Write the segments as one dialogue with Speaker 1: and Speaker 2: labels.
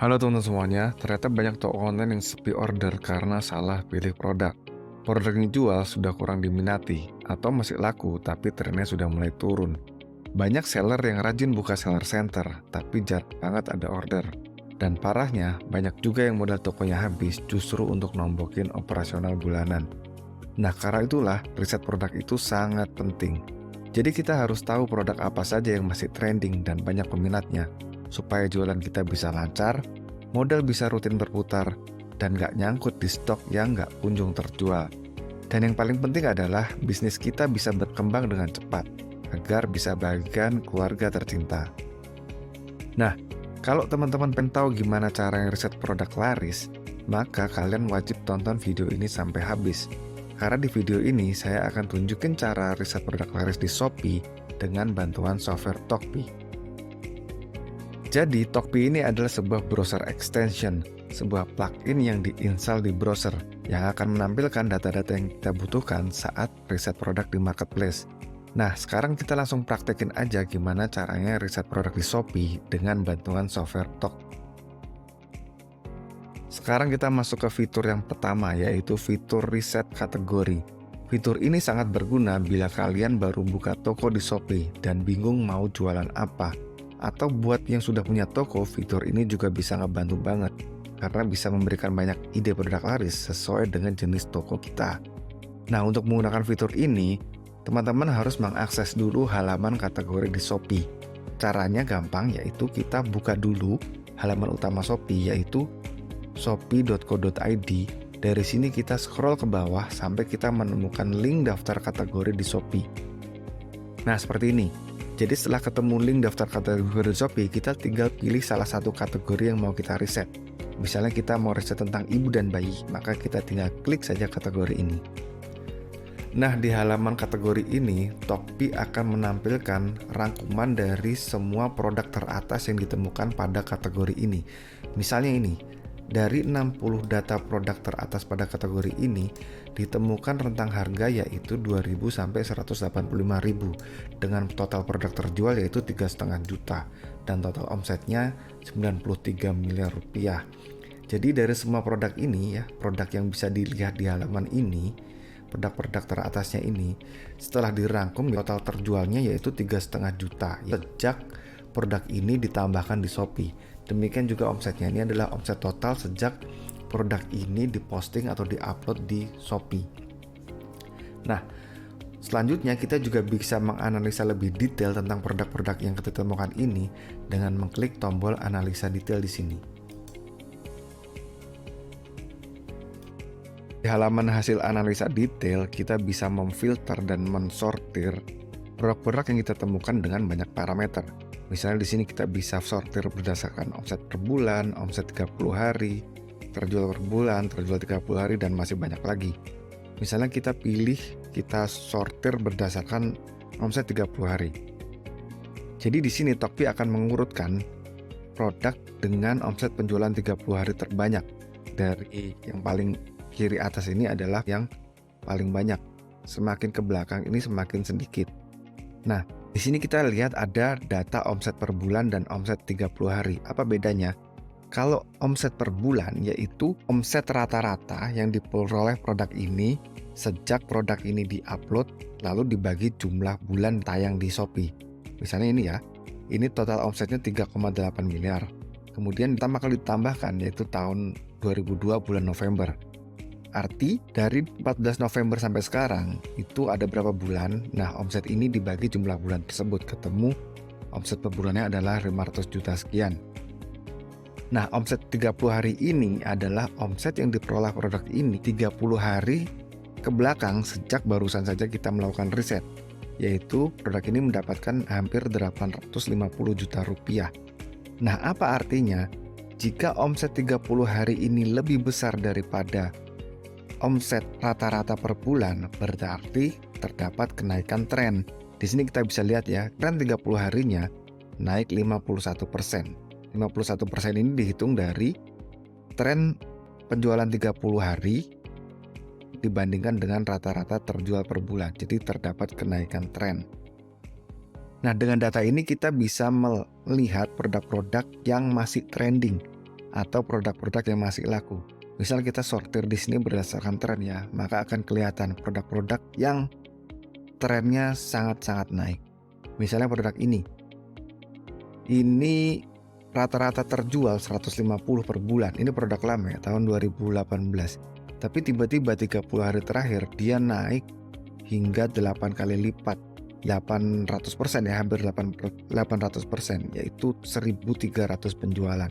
Speaker 1: Halo teman-teman semuanya, ternyata banyak toko online yang sepi order karena salah pilih produk. Produk yang dijual sudah kurang diminati, atau masih laku tapi trennya sudah mulai turun. Banyak seller yang rajin buka seller center, tapi jarang banget ada order. Dan parahnya, banyak juga yang modal tokonya habis justru untuk nombokin operasional bulanan. Nah, karena itulah riset produk itu sangat penting. Jadi kita harus tahu produk apa saja yang masih trending dan banyak peminatnya, supaya jualan kita bisa lancar, modal bisa rutin berputar, dan nggak nyangkut di stok yang nggak kunjung terjual. Dan yang paling penting adalah bisnis kita bisa berkembang dengan cepat, agar bisa bagikan keluarga tercinta. Nah, kalau teman-teman pengen tahu gimana cara riset produk laris, maka kalian wajib tonton video ini sampai habis. Karena di video ini saya akan tunjukin cara riset produk laris di Shopee dengan bantuan software Tokpi. Jadi Tokpi ini adalah sebuah browser extension, sebuah plugin yang diinstal di browser yang akan menampilkan data-data yang kita butuhkan saat riset produk di marketplace. Nah, sekarang kita langsung praktekin aja gimana caranya riset produk di Shopee dengan bantuan software Tokpi. Sekarang kita masuk ke fitur yang pertama, yaitu fitur riset kategori. Fitur ini sangat berguna bila kalian baru buka toko di Shopee dan bingung mau jualan apa. Atau buat yang sudah punya toko, fitur ini juga bisa ngebantu banget, karena bisa memberikan banyak ide produk laris sesuai dengan jenis toko kita. Nah, untuk menggunakan fitur ini, teman-teman harus mengakses dulu halaman kategori di Shopee. Caranya gampang, yaitu kita buka dulu halaman utama Shopee, yaitu shopee.co.id. Dari sini kita scroll ke bawah sampai kita menemukan link daftar kategori di Shopee. Nah, seperti ini. Jadi setelah ketemu link daftar kategori di Shopee, kita tinggal pilih salah satu kategori yang mau kita riset. Misalnya kita mau riset tentang ibu dan bayi, maka kita tinggal klik saja kategori ini. Nah, di halaman kategori ini, Tokpi akan menampilkan rangkuman dari semua produk teratas yang ditemukan pada kategori ini. Misalnya ini, dari 60 data produk teratas pada kategori ini, ditemukan rentang harga yaitu 2.000 sampai 185.000 dengan total produk terjual yaitu 3,5 juta dan total omsetnya 93 miliar rupiah. Jadi dari semua produk ini ya, produk yang bisa dilihat di halaman ini, produk-produk teratasnya ini, setelah dirangkum total terjualnya yaitu 3,5 juta sejak produk ini ditambahkan di Shopee. Demikian juga omsetnya, ini adalah omset total sejak produk ini diposting atau diupload di Shopee. Nah, selanjutnya kita juga bisa menganalisa lebih detail tentang produk-produk yang kita temukan ini dengan mengklik tombol analisa detail di sini. Di halaman hasil analisa detail, kita bisa memfilter dan mensortir produk-produk yang kita temukan dengan banyak parameter. Misalnya di sini kita bisa sortir berdasarkan omset per bulan, omset 30 hari, terjual per bulan, terjual 30 hari, dan masih banyak lagi. Misalnya kita sortir berdasarkan omset 30 hari. Jadi di sini Tokpi akan mengurutkan produk dengan omset penjualan 30 hari terbanyak. Dari yang paling kiri atas ini adalah yang paling banyak. Semakin ke belakang ini semakin sedikit. Nah, di sini kita lihat ada data omset per bulan dan omset 30 hari. Apa bedanya? Kalau omset per bulan yaitu omset rata-rata yang diperoleh produk ini sejak produk ini diupload lalu dibagi jumlah bulan tayang di Shopee. Misalnya ini ya, ini total omsetnya 3,8 miliar. Kemudian pertama kali ditambahkan yaitu tahun 2002 bulan November. Arti dari 14 November sampai sekarang itu ada berapa bulan. Nah, omset ini dibagi jumlah bulan tersebut, ketemu omset per bulannya adalah 500 juta sekian. Nah, omset 30 hari ini adalah omset yang diperoleh produk ini 30 hari ke belakang sejak barusan saja kita melakukan riset, yaitu produk ini mendapatkan hampir 850 juta rupiah. Nah, apa artinya? Jika omset 30 hari ini lebih besar daripada omset rata-rata per bulan, berarti terdapat kenaikan tren. Di sini kita bisa lihat ya, tren 30 harinya naik 51%. 51% ini dihitung dari tren penjualan 30 hari dibandingkan dengan rata-rata terjual per bulan. Jadi terdapat kenaikan tren. Nah, dengan data ini kita bisa melihat produk-produk yang masih trending atau produk-produk yang masih laku. Misal kita sortir di sini berdasarkan tren ya, maka akan kelihatan produk-produk yang trennya sangat-sangat naik. Misalnya produk ini rata-rata terjual 150 per bulan. Ini produk lama ya, tahun 2018. Tapi tiba-tiba 30 hari terakhir dia naik hingga 8 kali lipat. 800% ya, hampir 800%, yaitu 1.300 penjualan.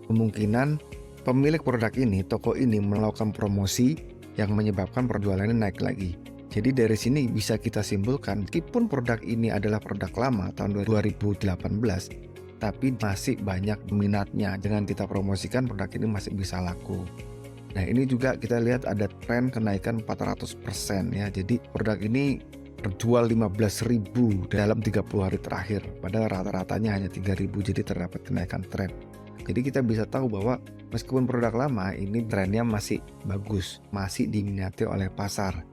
Speaker 1: Kemungkinan pemilik produk ini, toko ini melakukan promosi yang menyebabkan penjualannya naik lagi. Jadi dari sini bisa kita simpulkan, meskipun produk ini adalah produk lama tahun 2018, tapi masih banyak minatnya. Dengan kita promosikan, produk ini masih bisa laku. Nah, ini juga kita lihat ada tren kenaikan 400% ya. Jadi produk ini terjual 15.000 dalam 30 hari terakhir, padahal rata-ratanya hanya 3.000, jadi terdapat kenaikan tren. Jadi kita bisa tahu bahwa meskipun produk lama ini trennya masih bagus, masih diminati oleh pasar.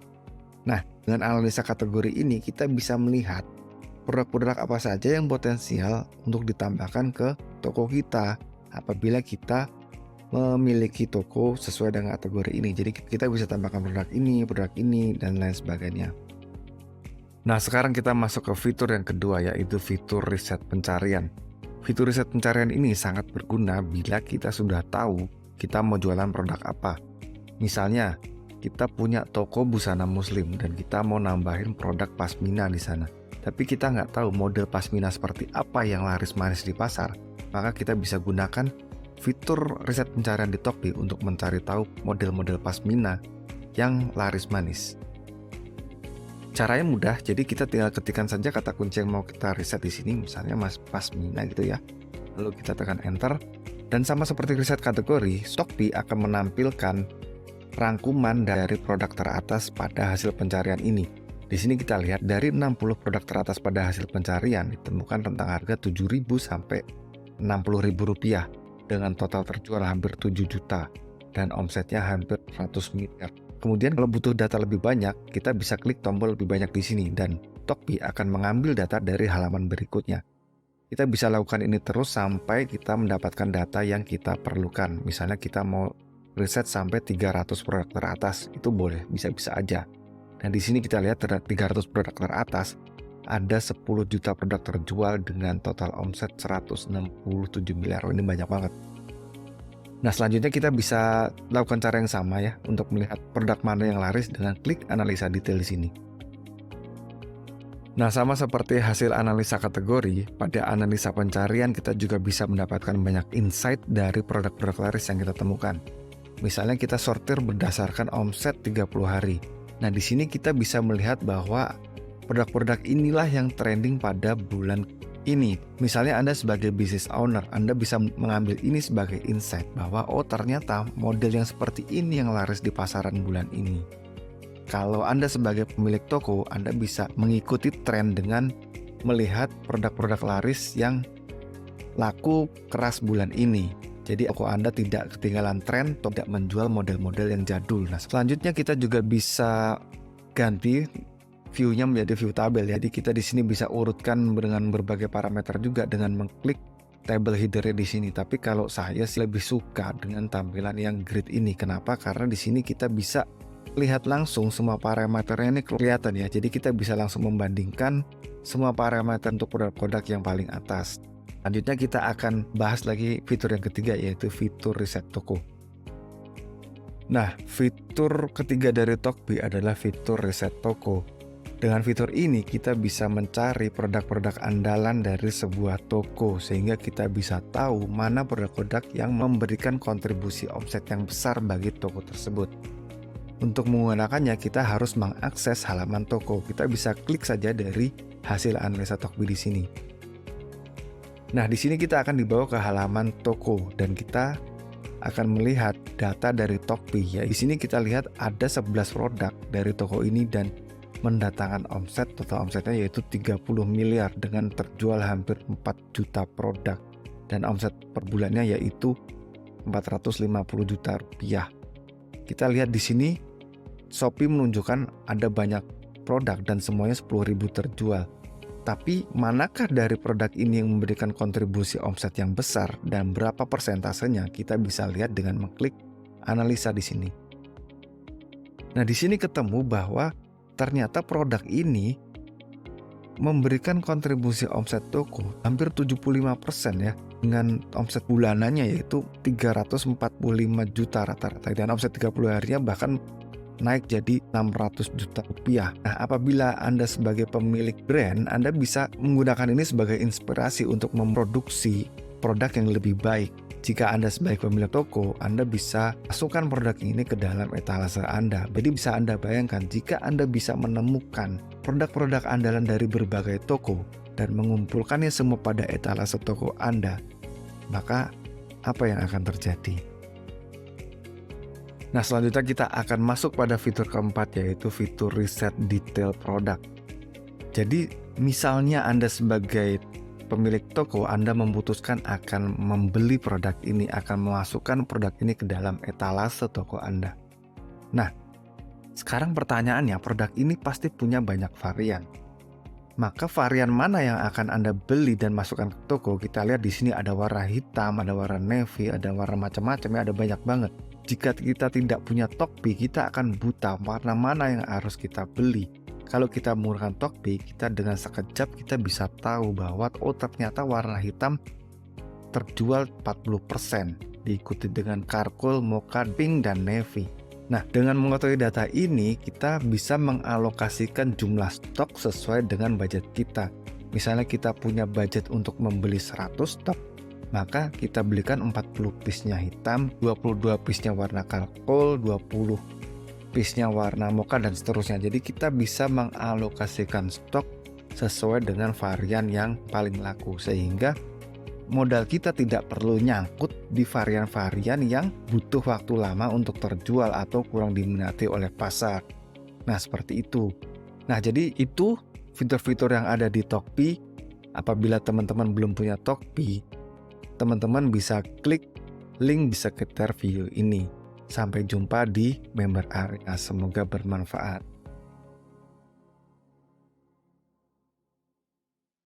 Speaker 1: Nah, dengan analisa kategori ini kita bisa melihat produk-produk apa saja yang potensial untuk ditambahkan ke toko kita apabila kita memiliki toko sesuai dengan kategori ini. Jadi kita bisa tambahkan produk ini, dan lain sebagainya. Nah, sekarang kita masuk ke fitur yang kedua, yaitu fitur riset pencarian. Fitur riset pencarian ini sangat berguna bila kita sudah tahu kita mau jualan produk apa. Misalnya, kita punya toko busana muslim dan kita mau nambahin produk pasmina di sana. Tapi kita nggak tahu model pasmina seperti apa yang laris manis di pasar, maka kita bisa gunakan fitur riset pencarian di Tockbee untuk mencari tahu model-model pasmina yang laris manis. Caranya mudah, jadi kita tinggal ketikkan saja kata kunci yang mau kita riset di sini, misalnya pasmina gitu ya. Lalu kita tekan enter, dan sama seperti riset kategori, Tockbee akan menampilkan rangkuman dari produk teratas pada hasil pencarian ini. Di sini kita lihat dari 60 produk teratas pada hasil pencarian ditemukan rentang harga 7.000 sampai 60.000 rupiah dengan total terjual hampir 7 juta dan omsetnya hampir 100 miliar. Kemudian kalau butuh data lebih banyak, kita bisa klik tombol lebih banyak di sini dan Tockbee akan mengambil data dari halaman berikutnya. Kita bisa lakukan ini terus sampai kita mendapatkan data yang kita perlukan. Misalnya kita mau riset sampai 300 produk teratas, itu boleh, bisa-bisa aja. Dan di sini kita lihat 300 produk teratas, ada 10 juta produk terjual dengan total omset 167 miliar. Ini banyak banget. Nah, selanjutnya kita bisa lakukan cara yang sama ya untuk melihat produk mana yang laris dengan klik analisa detail di sini. Nah, sama seperti hasil analisa kategori, pada analisa pencarian kita juga bisa mendapatkan banyak insight dari produk-produk laris yang kita temukan. Misalnya kita sortir berdasarkan omset 30 hari. Nah, di sini kita bisa melihat bahwa produk-produk inilah yang trending pada bulan ini. Misalnya Anda sebagai business owner, Anda bisa mengambil ini sebagai insight bahwa ternyata model yang seperti ini yang laris di pasaran bulan ini. Kalau Anda sebagai pemilik toko, Anda bisa mengikuti tren dengan melihat produk-produk laris yang laku keras bulan ini. Jadi toko Anda tidak ketinggalan tren, tidak menjual model-model yang jadul. Nah, selanjutnya kita juga bisa ganti view-nya menjadi view tabel ya. Jadi kita di sini bisa urutkan dengan berbagai parameter juga dengan mengklik table header di sini. Tapi kalau saya sih lebih suka dengan tampilan yang grid ini. Kenapa? Karena di sini kita bisa lihat langsung semua parameternya ini kelihatan ya. Jadi kita bisa langsung membandingkan semua parameter untuk produk-produk yang paling atas. Selanjutnya kita akan bahas lagi fitur yang ketiga, yaitu fitur riset toko. Nah, fitur ketiga dari Tockbee adalah fitur riset toko. Dengan fitur ini kita bisa mencari produk-produk andalan dari sebuah toko sehingga kita bisa tahu mana produk-produk yang memberikan kontribusi omset yang besar bagi toko tersebut. Untuk menggunakannya kita harus mengakses halaman toko. Kita bisa klik saja dari hasil analisa Tockbee di sini. Nah, di sini kita akan dibawa ke halaman toko dan kita akan melihat data dari Tockbee. Ya, di sini kita lihat ada 11 produk dari toko ini dan mendatangkan omset, total omsetnya yaitu 30 miliar dengan terjual hampir 4 juta produk dan omset per bulannya yaitu 450 juta rupiah. Kita lihat di sini Shopee menunjukkan ada banyak produk dan semuanya 10.000 terjual. Tapi manakah dari produk ini yang memberikan kontribusi omset yang besar dan berapa persentasenya, kita bisa lihat dengan mengklik analisa di sini. Nah, di sini ketemu bahwa ternyata produk ini memberikan kontribusi omset toko hampir 75% ya, dengan omset bulanannya yaitu 345 juta rata-rata, dan omset 30 harinya bahkan naik jadi 600 juta rupiah. Nah, apabila Anda sebagai pemilik brand, Anda bisa menggunakan ini sebagai inspirasi untuk memproduksi produk yang lebih baik. Jika Anda sebagai pemilik toko, Anda bisa masukkan produk ini ke dalam etalase Anda. Jadi bisa Anda bayangkan jika Anda bisa menemukan produk-produk andalan dari berbagai toko dan mengumpulkannya semua pada etalase toko Anda, maka apa yang akan terjadi? Nah, selanjutnya kita akan masuk pada fitur keempat, yaitu fitur riset detail produk. Jadi misalnya Anda sebagai pemilik toko, Anda memutuskan akan membeli produk ini, akan memasukkan produk ini ke dalam etalase toko Anda. Nah, sekarang pertanyaannya, produk ini pasti punya banyak varian. Maka varian mana yang akan Anda beli dan masukkan ke toko? Kita lihat di sini ada warna hitam, ada warna navy, ada warna macam-macam ya, ada banyak banget. Jika kita tidak punya Tokpi, kita akan buta warna mana yang harus kita beli. Kalau kita menggunakan Tokpi, kita dengan sekejap kita bisa tahu bahwa ternyata warna hitam terjual 40%, diikuti dengan charcoal, mocha, pink, dan navy. Nah, dengan mengetahui data ini, kita bisa mengalokasikan jumlah stok sesuai dengan budget kita. Misalnya kita punya budget untuk membeli 100 stok, maka kita belikan 40 piece-nya hitam, 22 piece-nya warna charcoal, 20 piece-nya warna mocha, dan seterusnya. Jadi kita bisa mengalokasikan stok sesuai dengan varian yang paling laku, sehingga modal kita tidak perlu nyangkut di varian-varian yang butuh waktu lama untuk terjual atau kurang diminati oleh pasar. Nah, seperti itu. Nah, jadi itu fitur-fitur yang ada di Tokpi. Apabila teman-teman belum punya Tokpi, teman-teman bisa klik link di sekitar video ini. Sampai jumpa di member area. Semoga bermanfaat.